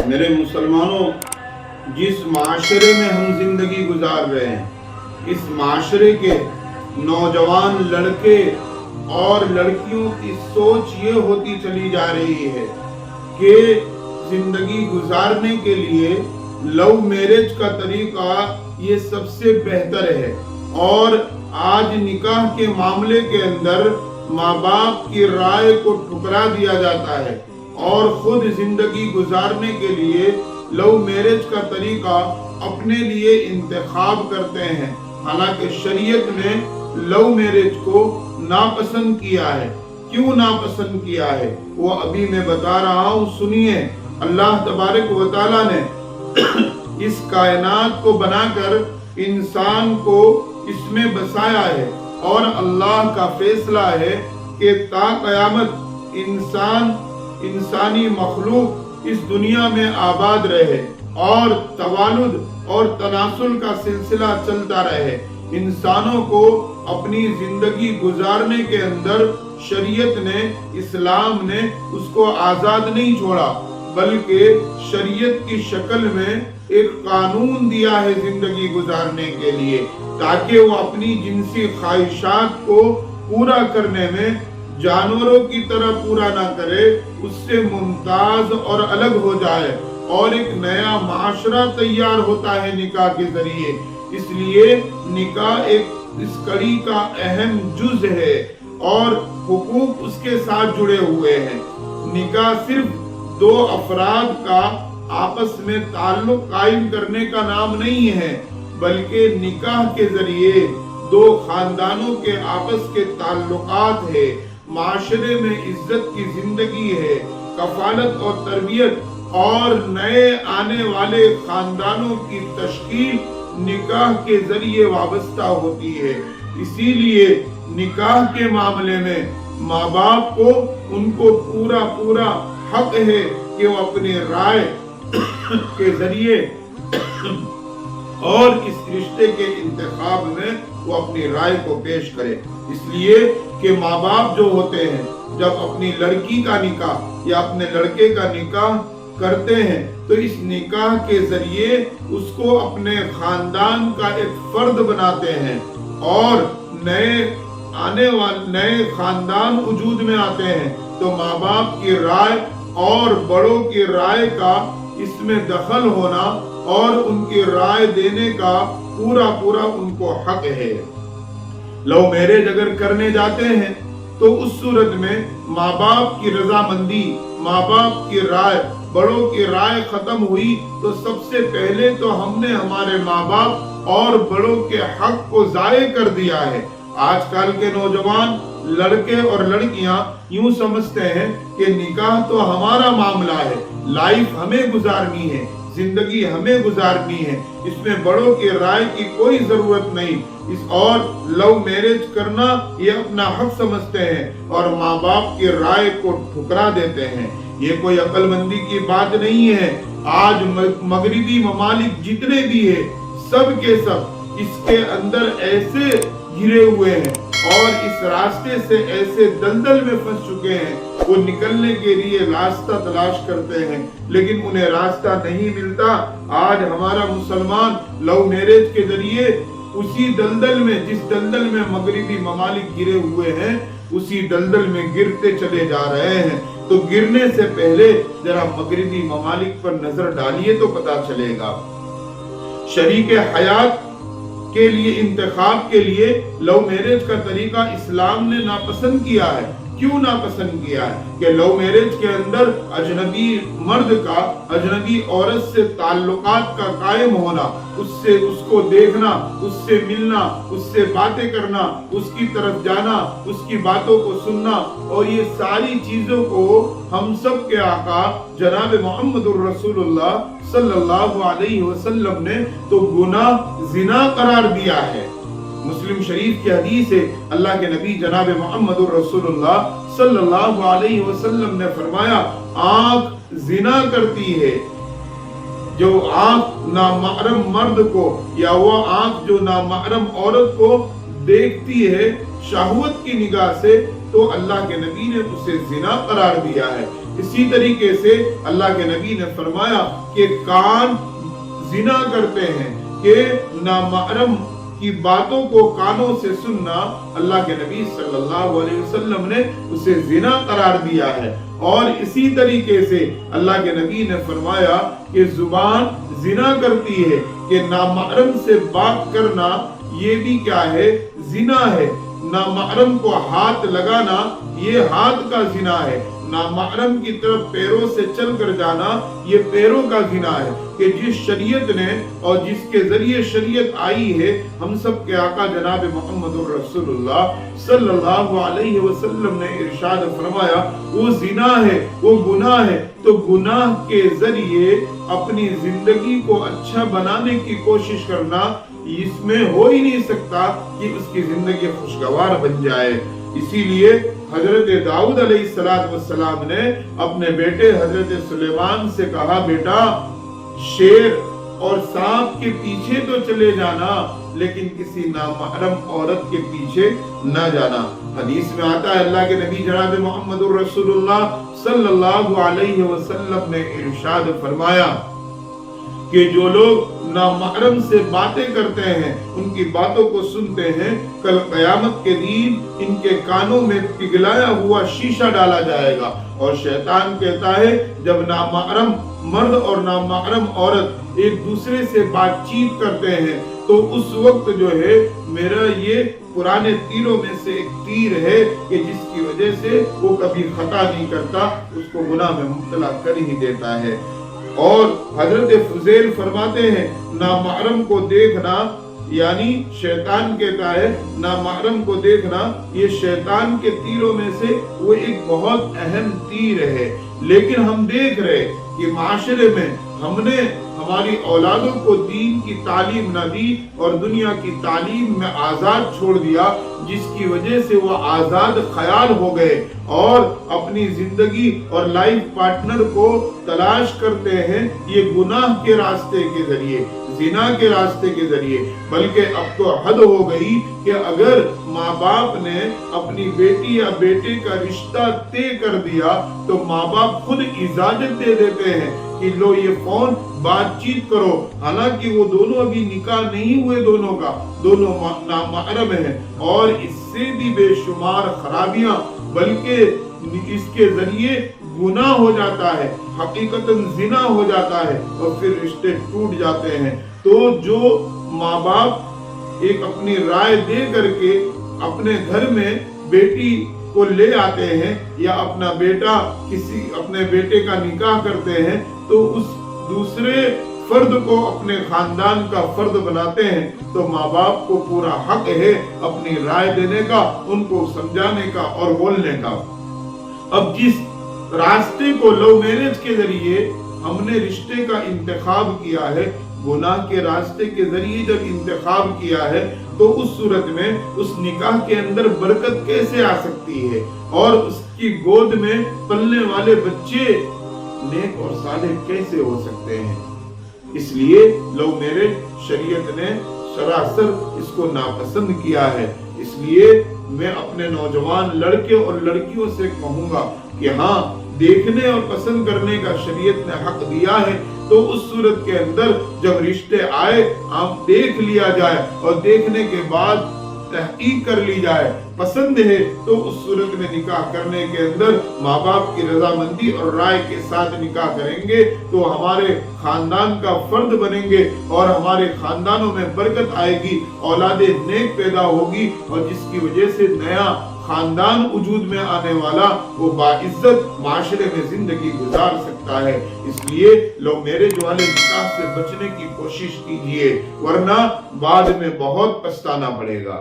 میرے مسلمانوں، جس معاشرے میں ہم زندگی گزار رہے ہیں، اس معاشرے کے نوجوان لڑکے اور لڑکیوں کی سوچ یہ ہوتی چلی جا رہی ہے کہ زندگی گزارنے کے لیے لو میرج کا طریقہ یہ سب سے بہتر ہے، اور آج نکاح کے معاملے کے اندر ماں باپ کی رائے کو ٹھکرا دیا جاتا ہے اور خود زندگی گزارنے کے لیے لو میرج کا طریقہ اپنے لیے انتخاب کرتے ہیں، حالانکہ شریعت نے لو میرج کو ناپسند کیا ہے۔ کیوں ناپسند کیا ہے وہ ابھی میں بتا رہا ہوں، سنیے۔ اللہ تبارک و تعالیٰ نے اس کائنات کو بنا کر انسان کو اس میں بسایا ہے، اور اللہ کا فیصلہ ہے کہ تا قیامت انسانی مخلوق اس دنیا میں آباد رہے اور توالد اور تناسل کا سلسلہ چلتا رہے۔ انسانوں کو اپنی زندگی گزارنے کے اندر شریعت نے، اسلام نے اس کو آزاد نہیں چھوڑا، بلکہ شریعت کی شکل میں ایک قانون دیا ہے زندگی گزارنے کے لیے، تاکہ وہ اپنی جنسی خواہشات کو پورا کرنے میں جانوروں کی طرح پورا نہ کرے، اس سے ممتاز اور الگ ہو جائے، اور ایک نیا معاشرہ تیار ہوتا ہے نکاح کے ذریعے۔ اس لیے نکاح ایک اس کڑی کا اہم جز ہے اور حقوق اس کے ساتھ جڑے ہوئے ہیں۔ نکاح صرف دو افراد کا آپس میں تعلق قائم کرنے کا نام نہیں ہے، بلکہ نکاح کے ذریعے دو خاندانوں کے آپس کے تعلقات ہے، معاشرے میں عزت کی زندگی ہے، کفالت اور تربیت اور نئے آنے والے خاندانوں کی تشکیل نکاح کے ذریعے وابستہ ہوتی ہے۔ اسی لیے نکاح کے معاملے میں ماں باپ کو ان کو پورا حق ہے کہ وہ اپنی رائے کے ذریعے اور اس رشتے کے انتخاب میں وہ اپنی رائے کو پیش کرے۔ اس لیے کہ ماں باپ جو ہوتے ہیں جب اپنی لڑکی کا نکاح یا اپنے لڑکے کا نکاح کرتے ہیں تو اس نکاح کے ذریعے اس کو اپنے خاندان کا ایک فرد بناتے ہیں، اور نئے خاندان وجود میں آتے ہیں تو ماں باپ کی رائے اور بڑوں کی رائے کا اس میں دخل ہونا اور ان کی رائے دینے کا پورا ان کو حق ہے۔ لو میرج اگر کرنے جاتے ہیں تو اس صورت میں ماں باپ کی رضامندی، ماں باپ کی رائے، بڑوں کی رائے ختم ہوئی تو سب سے پہلے تو ہم نے ہمارے ماں باپ اور بڑوں کے حق کو ضائع کر دیا ہے۔ آج کل کے نوجوان لڑکے اور لڑکیاں یوں سمجھتے ہیں کہ نکاح تو ہمارا معاملہ ہے، لائف ہمیں گزارنی ہے، زندگی ہمیں گزارنی ہے، اس میں بڑوں کی رائے کی کوئی ضرورت نہیں، اور لو میرج کرنا یہ اپنا حق سمجھتے ہیں اور ماں باپ کی رائے کو ٹھکرا دیتے ہیں۔ یہ کوئی عقل مندی کی بات نہیں ہے۔ آج مغربی ممالک جتنے بھی ہیں سب کے سب اس کے اندر ایسے گھرے ہوئے ہیں اور اس راستے سے ایسے دلدل میں پھنس چکے ہیں، وہ نکلنے کے لیے راستہ تلاش کرتے ہیں لیکن انہیں راستہ نہیں ملتا۔ آج ہمارا مسلمان لو میرج کے ذریعے اسی دلدل میں، جس دلدل میں مغربی ممالک گرے ہوئے ہیں، اسی دلدل میں گرتے چلے جا رہے ہیں۔ تو گرنے سے پہلے ذرا مغربی ممالک پر نظر ڈالیے تو پتا چلے گا۔ شریک حیات کے لیے انتخاب کے لیے لو میرج کا طریقہ اسلام نے ناپسند کیا ہے۔ کیوں ناپسند کیا ہے؟ کہ لو میرج کے اندر اجنبی مرد کا اجنبی عورت سے تعلقات کا قائم ہونا، اس کو دیکھنا، اس سے ملنا، اس سے باتیں کرنا، اس کی طرف جانا، اس کی باتوں کو سننا، اور یہ ساری چیزوں کو ہم سب کے آقا جناب محمد الرسول اللہ صلی اللہ علیہ وسلم نے تو گناہ زنا قرار دیا ہے۔ مسلم شریف کی حدیث ہے، اللہ کے نبی جناب محمد الرسول اللہ صلی اللہ علیہ وسلم نے فرمایا، آنکھ زنا کرتی ہے۔ جو آنکھ نامحرم مرد کو یا وہ آنکھ جو نامحرم عورت کو دیکھتی ہے شہوت کی نگاہ سے، تو اللہ کے نبی نے اسے زنا قرار دیا ہے۔ इसी तरीके से अल्लाह के नबी ने फरमाया कि कान जिना करते हैं, कि नामहरम की बातों को कानों से सुनना अल्लाह के नबी सल्लल्लाहु अलैहि वसल्लम ने उसे जिना करार दिया है। और इसी तरीके से अल्लाह के नबी ने फरमाया कि जुबान जिना करती है, कि नामहरम से बात करना ये भी क्या है, जिना है। नामहरम को हाथ लगाना ये हाथ का जिना है। नामहरम की तरफ पैरों से चल कर जाना ये पैरों का जिना है। कि जिस शरीयत ने और जिसके जरिए शरीयत आई है, हम सब के आका जनाब मोहम्मद रसूलुल्लाह सल्लल्लाहु अलैहि वसल्लम ने इरशाद फरमाया, वो जिना है, वो गुनाह है। तो गुनाह के जरिए अपनी जिंदगी को अच्छा बनाने की कोशिश करना, इसमें हो ही नहीं सकता कि उसकी जिंदगी खुशगवार बन जाए। इसीलिए हजरत दाऊद अलैहिस्सलाम ने अपने बेटे हजरत सुलेमान से कहा, बेटा शेर और सांप के पीछे तो चले जाना, लेकिन किसी नामहरम औरत के पीछे न जाना। हदीस में आता है अल्लाह के नबी जनाब मोहम्मद रसूलुल्लाह सल्लल्लाहु अलैहि वसल्लम ने इरशाद फरमाया कि जो लोग नामहरम से बातें करते हैं, उनकी बातों को सुनते हैं, कल कयामत के दिन इनके कानों में पिघलाया हुआ शीशा डाला जाएगा। और शैतान कहता है, जब नामहरम मर्द और नामहरम औरत एक दूसरे से बातचीत करते हैं, तो उस वक्त जो है मेरा ये पुराने तीरों में से एक तीर है कि जिसकी वजह से वो कभी खता नहीं करता, उसको गुनाह में मुब्तला कर ही देता है। और हजरत फुज़ैल फरमाते हैं, नामहरम को देखना, यानी शैतान कहता है नामहरम को देखना ये शैतान के तीरों में से वो एक बहुत अहम तीर है। लेकिन हम देख रहे कि माशरे में हमने हमारी औलादों को दीन की तालीम न दी और दुनिया की तालीम में आजाद छोड़ दिया, जिसकी वजह से वो आजाद ख्याल हो गए और अपनी जिंदगी और लाइफ पार्टनर को तलाश करते हैं ये गुनाह के रास्ते के जरिए, जिना के रास्ते के जरिए। बल्कि अब तो हद हो गई कि अगर माँ बाप ने अपनी बेटी या बेटे का रिश्ता तय कर दिया तो माँ बाप खुद इजाजत दे देते हैं कि लो ये फोन बातचीत करो। हालांकि वो दोनों अभी निकाह नहीं हुए, दोनों नामहरम हैं। और इससे भी बेशुमार खराबियां, बल्कि इसके जरिए गुनाह हो जाता है, हकीकतन जिना हो जाता है और फिर रिश्ते टूट जाते हैं। तो जो माँ बाप एक अपनी राय दे करके अपने घर में बेटी को ले आते हैं या अपना बेटा किसी अपने बेटे का निकाह करते हैं, तो उस दूसरे फर्द को अपने खानदान का फर्द बनाते हैं, तो माँ बाप को पूरा हक है अपनी राय देने का, उनको समझाने का और बोलने का। अब जिस रास्ते को लव मैरिज के जरिए हमने रिश्ते का इंतखाब किया है, गुनाह के रास्ते के जरिए जब इंतखाब किया है, तो उस सूरत में उस निकाह के अंदर बरकत कैसे आ सकती है और उसकी गोद में पलने वाले बच्चे नेक और सालेह कैसे हो सकते हैं। इसलिए लव मैरिज शरीयत ने सरासर इसको नापसंद किया है। इसलिए मैं अपने नौजवान लड़के और लड़कियों से कहूंगा कि हाँ, देखने और पसंद करने का शरीयत ने हक दिया है, तो उस सूरत के अंदर जब रिश्ते आए आप देख लिया जाए और देखने के बाद तहकीक कर ली जाए, पसंद है तो उस सूरत में निकाह करने के अंदर माँ बाप की रजामंदी और राय के साथ निकाह करेंगे तो हमारे खानदान का फर्द बनेंगे और हमारे खानदानों में बरकत आएगी, औलादे नेक पैदा होगी और जिसकी वजह से नया खानदान वजूद में आने वाला वो बाइज्जत माशरे में जिंदगी गुजार सकता है। इसलिए लव मैरिज वाले निकाह से बचने की कोशिश कीजिए, वरना बाद में बहुत पछताना पड़ेगा।